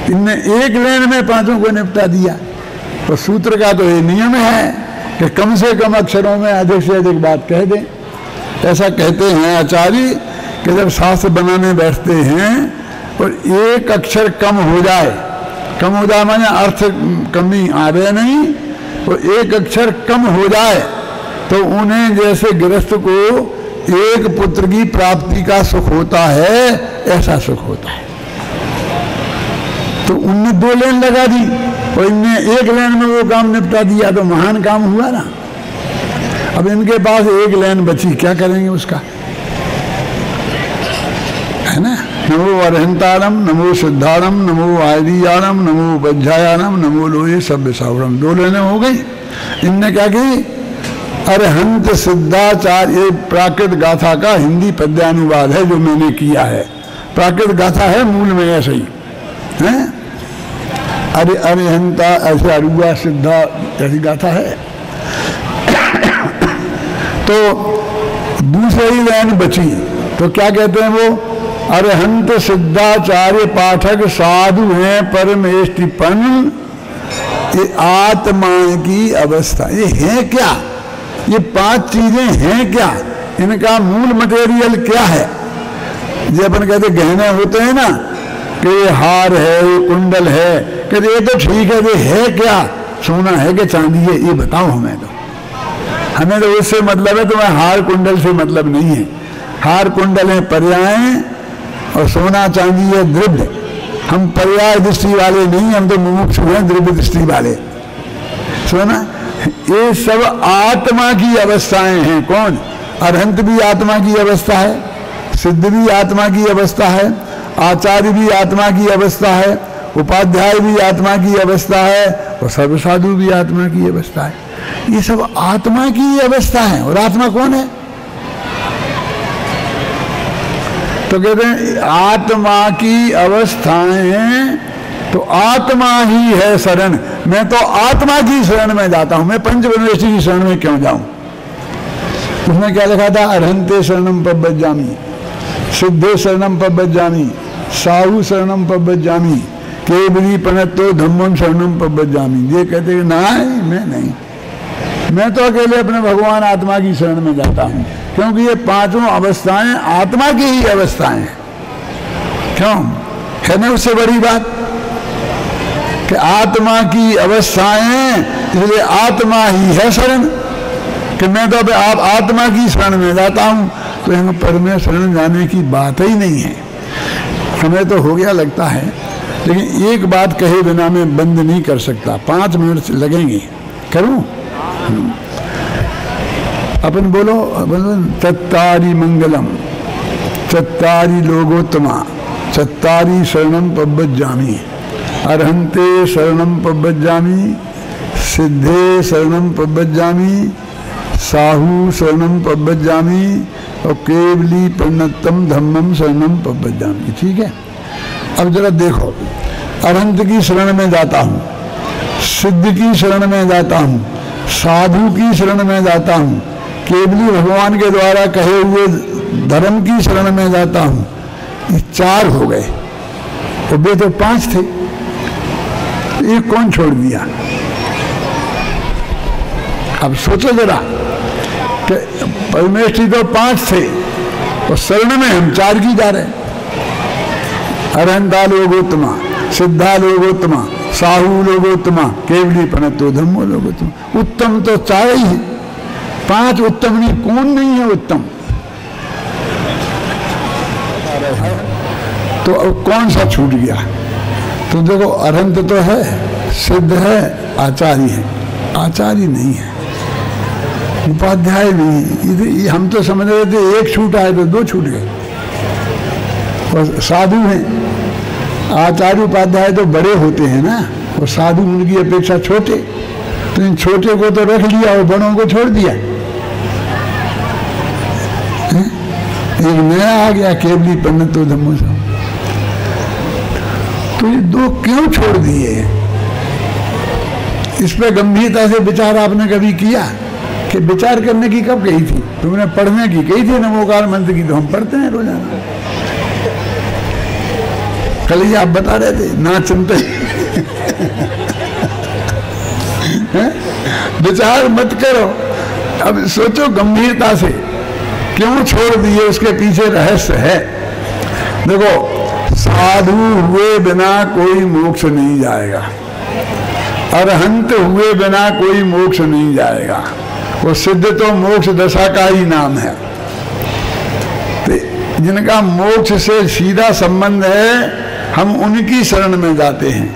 इनने एक लाइन में पांचों को निपटा दिया। तो सूत्र का तो ये नियम है कि कम से कम अक्षरों में अधिक से अधिक बात कह दें। ऐसा कहते हैं आचार्य कि जब शास्त्र बनाने बैठते हैं और एक अक्षर कम हो जाए माने अर्थ कमी आवे नहीं, तो एक अक्षर कम हो जाए तो उन्हें जैसे गृहस्थ को एक पुत्र की प्राप्ति का सुख होता है ऐसा सुख होता है। तो उनने 2 लाइन लगा दी और इनने एक लाइन में वो काम निपटा दिया, तो महान काम हुआ ना। अब इनके पास एक लाइन बची, क्या करेंगे उसका, है ना। नमो अरहंतारम, नमो सिद्धारम, नमो आयदीयानम, नमो उपध्यायानम, नमो लोये सभ्य सावरम। 2 लाइनें हो गई। इनने क्या की, अरहंत सिद्धाचार्य, ये प्राकृत गाथा का हिंदी पद्यानुवाद है जो मैंने किया है। प्राकृत गाथा है मूल में ऐसे ही है। अरे अरहंता ऐसे अरुआ सिद्धा ऐसी गाथा है। तो दूसरी लाइन बची, तो क्या कहते हैं वो, अरहंत सिद्धाचार्य पाठक साधु हैं परमेष्टिपन्न, ये आत्मा की अवस्था। ये है क्या, ये 5 चीजें हैं क्या, इनका मूल मटेरियल क्या है। जो अपन कहते गहने होते हैं ना कि ये हार है, ये कुंडल है, कहते ये तो ठीक है, ये है क्या, सोना है कि चांदी है, ये बताओ हमें। तो हमें तो उससे मतलब है, तुम्हें हार कुंडल से मतलब नहीं है। हार कुंडल है पर्याय और सोना चांदी है द्रव्य। हम पर्याय दृष्टि वाले नहीं, हम तो मुमुक्षु हैं द्रव्य दृष्टि वाले। सोना ये सब आत्मा की अवस्थाएं हैं। कौन, अरहंत भी आत्मा की अवस्था है, सिद्ध भी आत्मा की अवस्था है, आचार्य भी आत्मा की अवस्था है, उपाध्याय भी आत्मा की अवस्था है और सर्वसाधु भी आत्मा की अवस्था है। ये सब आत्मा की अवस्था है। और आत्मा कौन है, तो कहते हैं आत्मा की अवस्थाएं, तो आत्मा ही है शरण। मैं तो आत्मा की शरण में जाता हूं, मैं पंचविंशति की शरण में क्यों जाऊं। उसमें क्या लिखा था, अरहंते शरणम पब्बज्जामि, सिद्धे शरणम पब्बज्जामि, साहु शरणम पब्बज्जामि, केवली पनत्तो धम्मम शरणम पब्बज्जामि। ये कहते हैं नहीं, मैं नहीं, मैं तो अकेले अपने भगवान आत्मा की शरण में जाता हूं, क्योंकि ये 5 अवस्थाएं आत्मा की ही अवस्थाएं हैं। क्यों है ना उससे बड़ी बात कि आत्मा की अवस्थाएं, इसलिए आत्मा ही है शरण। कि मैं तो आप आत्मा की शरण में जाता हूं, तो यहाँ पर में शरण जाने की बात ही नहीं है। समय तो हो गया लगता है, लेकिन एक बात कहे बिना मैं बंद नहीं कर सकता, 5 मिनट लगेंगे। करूं अपन बोलो, चत्तारी मंगलम, चत्तारी लोगोत्तमा, चत्तारी शरणम पब्बज्जामि, अरहंते शरणम पब्बज्जामि, सिद्धे शरणम पब्बज्जामि, साहु शरणम पब्बज्जामि और केवली प्रणतम धम्मम शरणम पब्बज्जामि। ठीक है। अब जरा देखो, अरहंत की शरण में जाता हूं, सिद्ध की शरण में जाता हूं, साधु की शरण में जाता हूं, केवली भगवान के द्वारा कहे हुए धर्म की शरण में जाता हूं। ये 4 हो गए, तो वे तो 5 थे, एक कौन छोड़ दिया। अब सोचो जरा कि परमेष्टि तो 5 थे और शरण में हम 4 की जा रहे हैं। अरहंता लोगोत्तमा, सिद्धा लोगोत्तमा, साहु लोगोत्तमा, केवली पनत्तो धम्मो लोगोत्तमा। उत्तम तो 4 ही है, 5 उत्तम नहीं, कौन नहीं है उत्तम। तो अब कौन सा छूट गया। तो देखो अरहंत तो है, सिद्ध है, आचार्य है, आचार्य नहीं है, उपाध्याय नहीं। हम तो समझ रहे थे 1 छूटा है तो 2 छूट गए। और साधु हैं, आचार्य उपाध्याय तो बड़े होते हैं ना, और साधु उनकी अपेक्षा छोटे। तो इन छोटे को तो रख लिया और बड़ों को छोड़ दिया। एक नया आ गया, केवली पन्नतो धम्मो। तो ये 2 क्यों छोड़ दिए, इस पे गंभीरता से विचार आपने कभी किया कि विचार करने की कब कही थी? तुमने पढ़ने की कही थी नमोकार मंत्र की, तो हम पढ़ते हैं रोजाना। कल ही आप बता रहे थे ना चिंता विचार मत करो। अब सोचो गंभीरता से, क्यों छोड़ दिए, उसके पीछे रहस्य है। देखो, साधु हुए बिना कोई मोक्ष नहीं जाएगा, अरहंत हुए बिना कोई मोक्ष नहीं जाएगा। वो सिद्ध तो मोक्ष दशा का ही नाम है। तो जिनका मोक्ष से सीधा संबंध है, हम उनकी शरण में जाते हैं।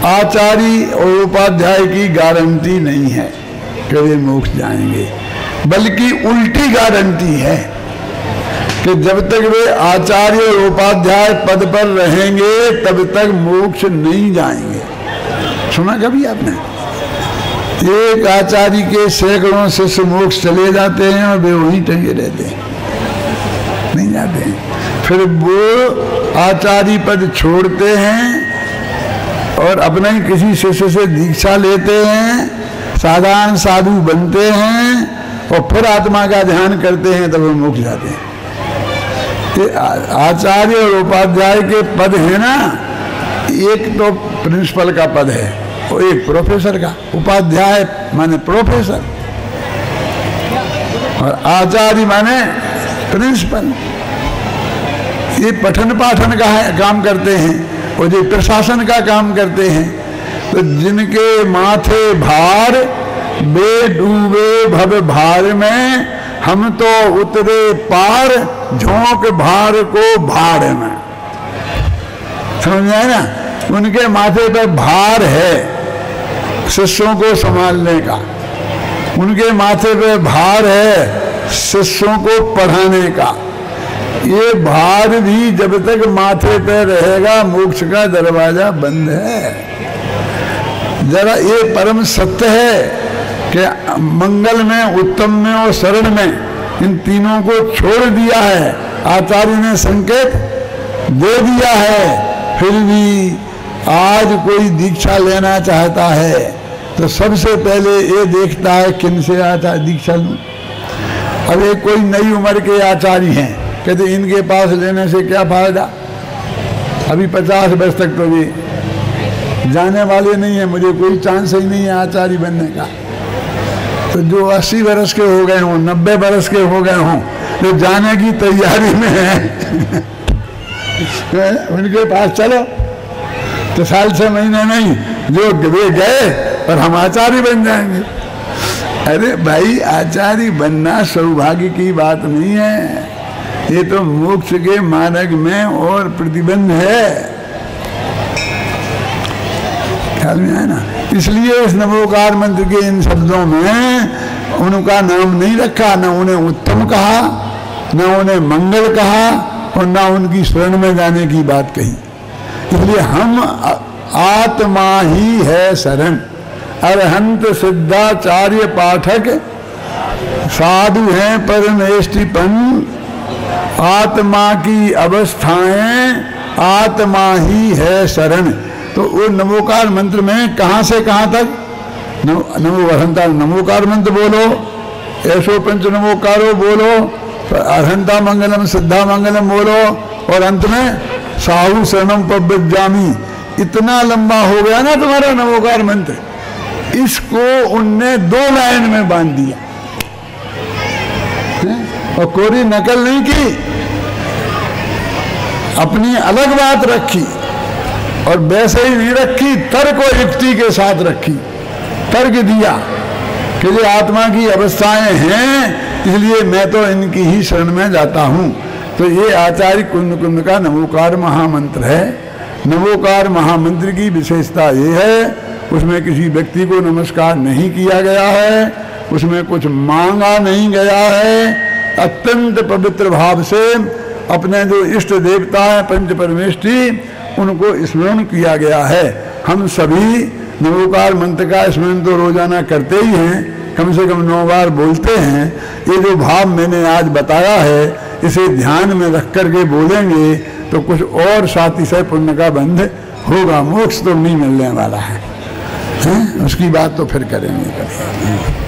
आचार्य और उपाध्याय की गारंटी नहीं है कि वे मोक्ष जाएंगे, बल्कि उल्टी गारंटी है कि जब तक वे आचार्य और उपाध्याय पद पर रहेंगे तब तक मोक्ष नहीं जाएंगे। सुना कभी आपने? एक आचार्य के सैकड़ों शिष्य मोक्ष चले जाते हैं और वे वहीं टंगे रहते हैं, नहीं जाते हैं। फिर वो आचार्य पद छोड़ते हैं और अपने किसी शिष्य से दीक्षा लेते हैं, साधारण साधु बनते हैं और फिर आत्मा का ध्यान करते हैं, तब वो मोक्ष जाते हैं। आचार्य और उपाध्याय के पद है ना, एक तो प्रिंसिपल का पद है और एक प्रोफेसर का। उपाध्याय माने प्रोफेसर और आचार्य माने प्रिंसिपल। ये पठन पाठन का काम करते हैं और जो प्रशासन का काम करते हैं। तो जिनके माथे भार, बे डूबे भव भार में, हम तो उतरे पार, झोंक भार को भार में। समझ आए ना? उनके माथे पर भार है शिष्यों को संभालने का, उनके माथे पर भार है शिष्यों को पढ़ाने का। ये भार भी जब तक माथे पर रहेगा, मोक्ष का दरवाजा बंद है। जरा ये परम सत्य है कि मंगल में, उत्तम में और शरण में इन तीनों को छोड़ दिया है। आचार्य ने संकेत दे दिया है, फिर भी आज कोई दीक्षा लेना चाहता है तो सबसे पहले ये देखता है किन से आचार्य दीक्षा लूं। अब एक कोई नई उम्र के आचार्य हैं, कहते इनके पास लेने से क्या फायदा, अभी 50 वर्ष तक तो भी जाने वाले नहीं है, मुझे कोई चांस ही नहीं है आचार्य बनने का। तो जो 80 वर्ष के हो गए हों, 90 वर्ष के हो गए हों, जो जाने की तैयारी में है उनके पास चलो तो साल 6 महीने नहीं, जो वे गए और हम आचार्य बन जाएंगे। अरे भाई, आचार्य बनना सौभाग्य की बात नहीं है, ये तो मोक्ष के मार्ग में और प्रतिबंध है। ख्याल में है ना? इसलिए इस नमोकार मंत्र के इन शब्दों में उनका नाम नहीं रखा, न उन्हें उत्तम कहा, न उन्हें मंगल कहा और न उनकी शरण में जाने की बात कही। इसलिए हम आत्मा ही है शरण। अरहंत सिद्धाचार्य पाठक साधु हैं परमेष्टिपन, आत्मा की अवस्थाएं आत्मा ही है शरण। तो वो नमोकार मंत्र में कहां से कहां तक नमो अरहंता नमोकार मंत्र बोलो, ऐसो पंच नमोकारो बोलो, अरहंता मंगलम सिद्धा मंगलम बोलो और अंत में साहु शरणम पब्बजामी। इतना लंबा हो गया ना तुम्हारा नमोकार मंत्र, इसको उनने 2 लाइन में बांध दिया और कोई नकल नहीं की, अपनी अलग बात रखी और वैसे ही नहीं रखी, तर्क और युक्ति के साथ रखी। तर्क दिया कि ये आत्मा की अवस्थाएं हैं, इसलिए मैं तो इनकी ही शरण में जाता हूं। तो ये आचार्य कुंद कुंद का नमोकार महामंत्र है। नमोकार महामंत्र की विशेषता ये है, उसमें किसी व्यक्ति को नमस्कार नहीं किया गया है, उसमें कुछ मांगा नहीं गया है। अत्यंत पवित्र भाव से अपने जो इष्ट देवता है पंच परमेष्टि, उनको स्मरण किया गया है। हम सभी नमोकार मंत्र का स्मरण तो रोजाना करते ही हैं, कम से कम 9 बार बोलते हैं। ये जो भाव मैंने आज बताया है, इसे ध्यान में रख करके बोलेंगे तो कुछ और सातिशय पुण्य का बंध होगा। मोक्ष तो नहीं मिलने वाला है, उसकी बात तो फिर करेंगे कभी।